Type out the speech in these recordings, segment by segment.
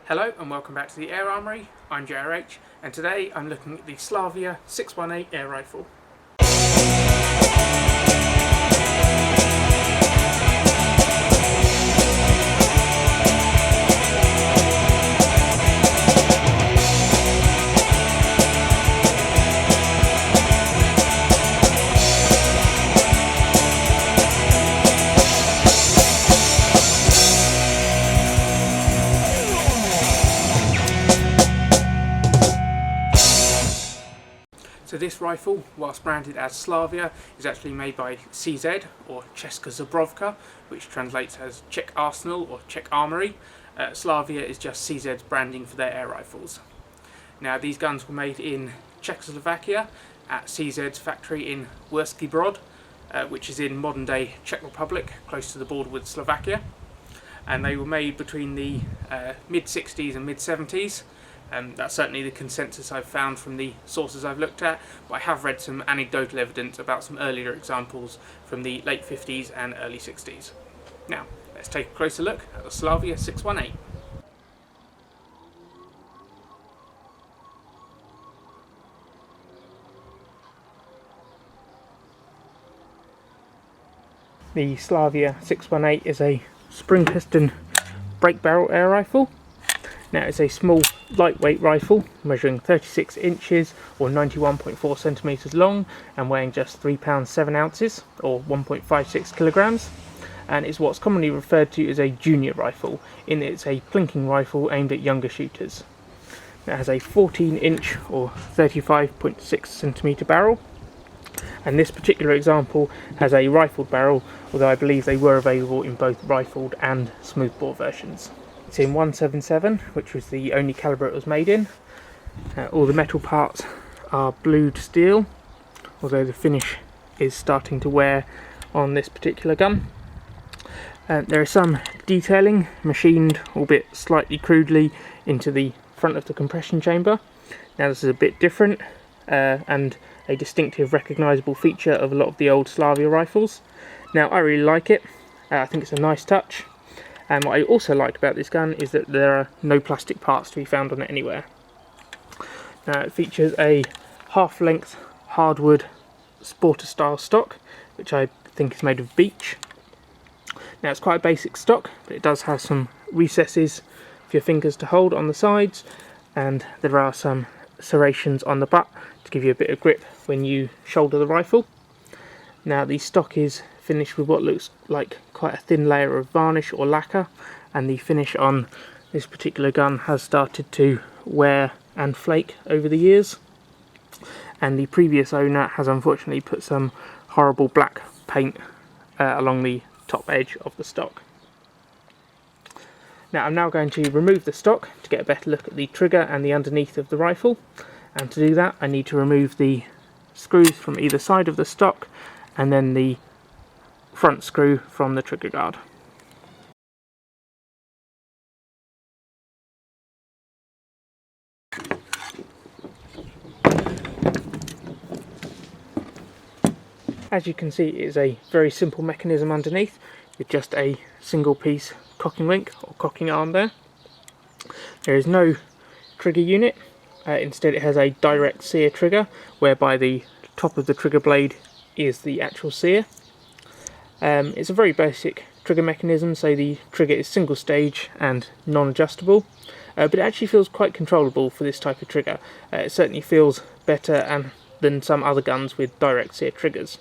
Hello and welcome back to the Air Armoury. I'm JRH and today I'm looking at the Slavia 618 air rifle. So this rifle, whilst branded as Slavia, is actually made by CZ, or Ceska Zbrojovka, which translates as Czech Arsenal or Czech Armoury. Slavia is just CZ's branding for their air rifles. Now these guns were made in Czechoslovakia at CZ's factory in Ceska Zbrojovka, which is in modern day Czech Republic, close to the border with Slovakia. And they were made between the mid-60s and mid-70s. That's certainly the consensus I've found from the sources I've looked at, but I have read some anecdotal evidence about some earlier examples from the late 50s and early 60s. Now, let's take a closer look at the Slavia 618. The Slavia 618 is a spring piston break barrel air rifle. Now it's a small lightweight rifle measuring 36 inches or 91.4 centimeters long and weighing just 3 pounds 7 ounces or 1.56 kilograms, and is what's commonly referred to as a junior rifle, in that it's a plinking rifle aimed at younger shooters. It has a 14 inch or 35.6 centimeter barrel, and this particular example has a rifled barrel, although I believe they were available in both rifled and smoothbore versions. It's in 177, which was the only calibre it was made in. All the metal parts are blued steel, although the finish is starting to wear on this particular gun. There is some detailing machined, albeit slightly crudely, into the front of the compression chamber. Now this is a bit different and a distinctive recognisable feature of a lot of the old Slavia rifles. Now I really like it. I think it's a nice touch. And what I also like about this gun is that there are no plastic parts to be found on it anywhere. Now it features a half-length hardwood sporter style stock, which I think is made of beech. Now it's quite a basic stock, but it does have some recesses for your fingers to hold on the sides, and there are some serrations on the butt to give you a bit of grip when you shoulder the rifle. Now the stock is finished with what looks like quite a thin layer of varnish or lacquer, and the finish on this particular gun has started to wear and flake over the years, and the previous owner has unfortunately put some horrible black paint along the top edge of the stock. Now I'm now going to remove the stock to get a better look at the trigger and the underneath of the rifle, and to do that I need to remove the screws from either side of the stock and then the front screw from the trigger guard. As you can see, it is a very simple mechanism underneath with just a single piece cocking link or cocking arm there. There is no trigger unit, instead it has a direct sear trigger whereby the top of the trigger blade is the actual sear. It's a very basic trigger mechanism, so the trigger is single stage and non-adjustable, but it actually feels quite controllable for this type of trigger. It certainly feels better than some other guns with direct sear triggers,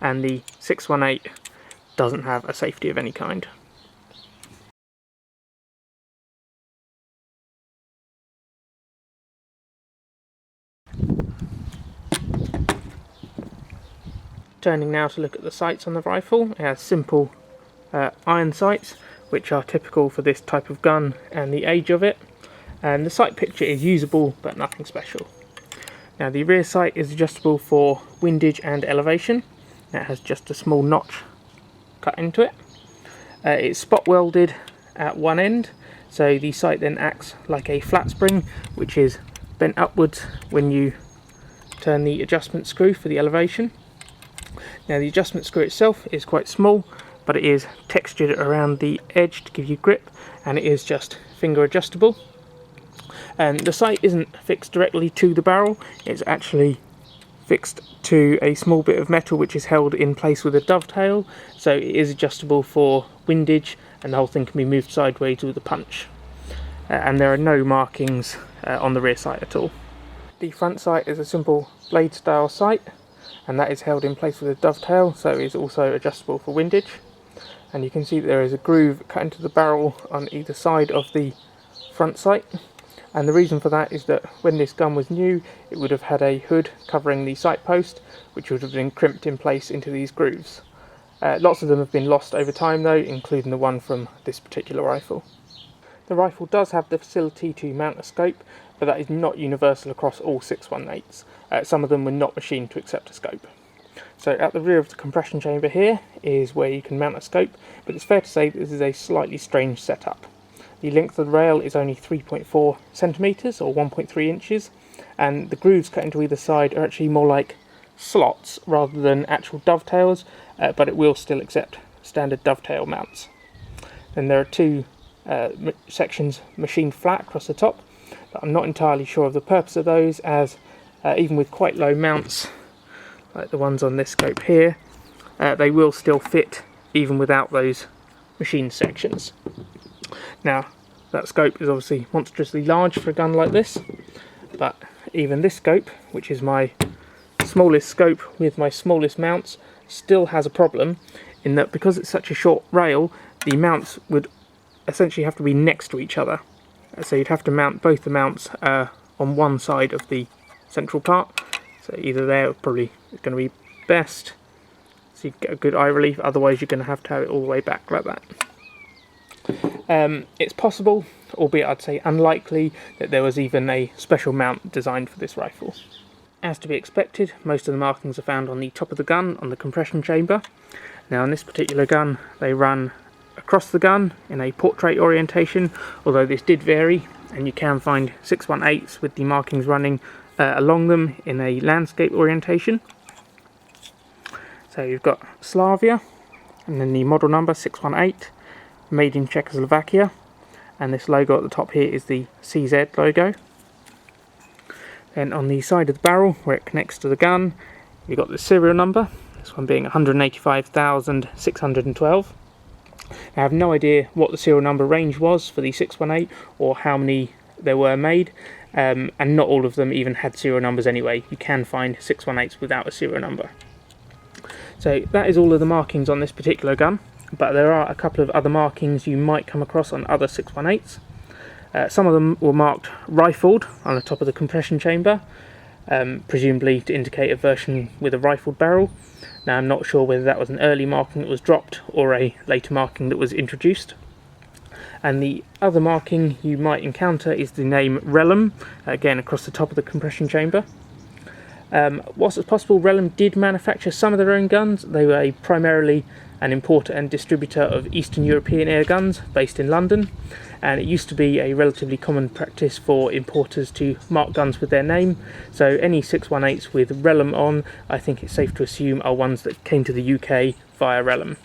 and the 618 doesn't have a safety of any kind. Turning now to look at the sights on the rifle, it has simple iron sights, which are typical for this type of gun and the age of it, and the sight picture is usable but nothing special. Now the rear sight is adjustable for windage and elevation. It has just a small notch cut into it. It's spot welded at one end, so the sight then acts like a flat spring, which is bent upwards when you turn the adjustment screw for the elevation. Now the adjustment screw itself is quite small, but it is textured around the edge to give you grip, and it is just finger adjustable. And the sight isn't fixed directly to the barrel, it's actually fixed to a small bit of metal which is held in place with a dovetail, so it is adjustable for windage, and the whole thing can be moved sideways with a punch. And there are no markings on the rear sight at all. The front sight is a simple blade style sight, and that is held in place with a dovetail, so it is also adjustable for windage. And you can see that there is a groove cut into the barrel on either side of the front sight. And the reason for that is that when this gun was new, it would have had a hood covering the sight post, which would have been crimped in place into these grooves. Lots of them have been lost over time though, including the one from this particular rifle. The rifle does have the facility to mount a scope, but that is not universal across all 618s. Some of them were not machined to accept a scope. So at the rear of the compression chamber here is where you can mount a scope, but it's fair to say that this is a slightly strange setup. The length of the rail is only 3.4 centimetres or 1.3 inches, and the grooves cut into either side are actually more like slots rather than actual dovetails, but it will still accept standard dovetail mounts. Then there are two sections machined flat across the top, but I'm not entirely sure of the purpose of those, as even with quite low mounts like the ones on this scope here, they will still fit even without those machined sections. Now, that scope is obviously monstrously large for a gun like this, but even this scope, which is my smallest scope with my smallest mounts, still has a problem in that because it's such a short rail, the mounts would essentially have to be next to each other. So you'd have to mount both the mounts on one side of the central part. So either there, probably is going to be best, so you get a good eye relief, otherwise you're going to have it all the way back like that. It's possible, albeit I'd say unlikely, that there was even a special mount designed for this rifle. As to be expected, most of the markings are found on the top of the gun, on the compression chamber. Now on this particular gun, they run across the gun in a portrait orientation, although this did vary, and you can find 618s with the markings running along them in a landscape orientation. So you've got Slavia, and then the model number 618, made in Czechoslovakia, and this logo at the top here is the CZ logo. Then on the side of the barrel where it connects to the gun, you've got the serial number, this one being 185,612. I have no idea what the serial number range was for the 618 or how many there were made, and not all of them even had serial numbers anyway. You can find 618s without a serial number. So that is all of the markings on this particular gun. But there are a couple of other markings you might come across on other 618s. Some of them were marked rifled on the top of the compression chamber, presumably to indicate a version with a rifled barrel. Now I'm not sure whether that was an early marking that was dropped or a later marking that was introduced. And the other marking you might encounter is the name Relum, again across the top of the compression chamber. Whilst it's possible Relum did manufacture some of their own guns, they were primarily an importer and distributor of Eastern European air guns based in London, and it used to be a relatively common practice for importers to mark guns with their name, so any 618s with Relum on, I think it's safe to assume, are ones that came to the UK via Relum.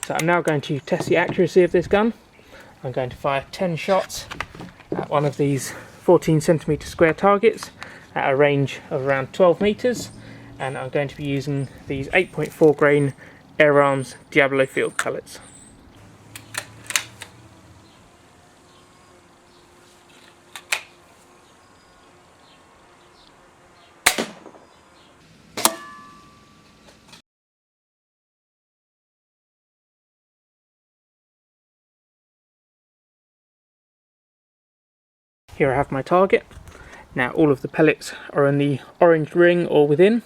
So I'm now going to test the accuracy of this gun. I'm going to fire 10 shots at one of these 14cm square targets at a range of around 12 metres, and I'm going to be using these 8.4 grain Air Arms Diablo field pellets. Here I have my target. Now all of the pellets are in the orange ring or within,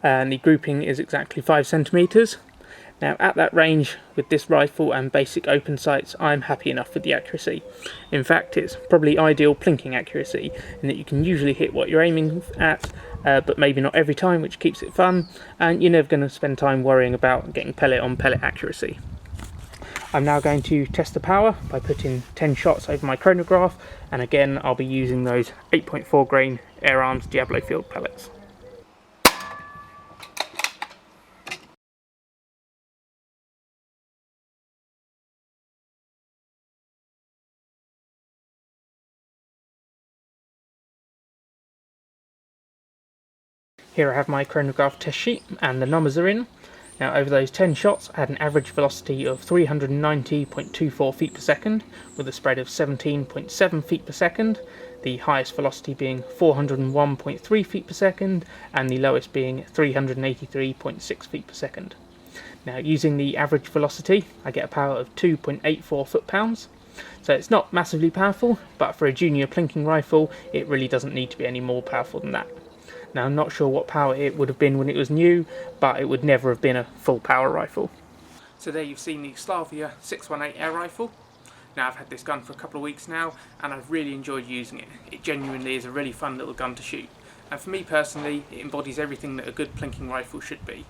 and the grouping is exactly 5 centimeters. Now at that range with this rifle and basic open sights, I'm happy enough with the accuracy. In fact, it's probably ideal plinking accuracy in that you can usually hit what you're aiming at, but maybe not every time, which keeps it fun, and you're never going to spend time worrying about getting pellet on pellet accuracy. I'm now going to test the power by putting 10 shots over my chronograph, and again I'll be using those 8.4 grain Air Arms Diablo field pellets. Here I have my Coronagraph test sheet and the numbers are in. Now over those 10 shots I had an average velocity of 390.24 feet per second with a spread of 17.7 feet per second, the highest velocity being 401.3 feet per second and the lowest being 383.6 feet per second. Now using the average velocity I get a power of 2.84 foot-pounds. So it's not massively powerful, but for a junior plinking rifle it really doesn't need to be any more powerful than that. Now I'm not sure what power it would have been when it was new, but it would never have been a full power rifle. So there you've seen the Slavia 618 air rifle. Now I've had this gun for a couple of weeks now and I've really enjoyed using it. It genuinely is a really fun little gun to shoot. And for me personally, it embodies everything that a good plinking rifle should be.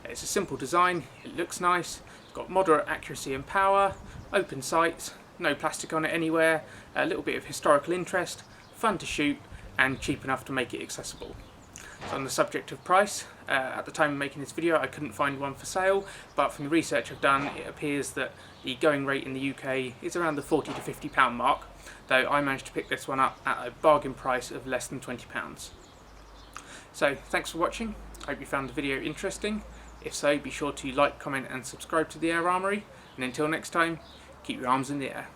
It's a simple design, it looks nice, it's got moderate accuracy and power, open sights, no plastic on it anywhere, a little bit of historical interest, fun to shoot and cheap enough to make it accessible. So on the subject of price, at the time of making this video I couldn't find one for sale, but from the research I've done it appears that the going rate in the UK is around the £40 to £50 mark, though I managed to pick this one up at a bargain price of less than £20. So thanks for watching, I hope you found the video interesting. If so, be sure to like, comment and subscribe to the Air Armoury, and until next time, keep your arms in the air.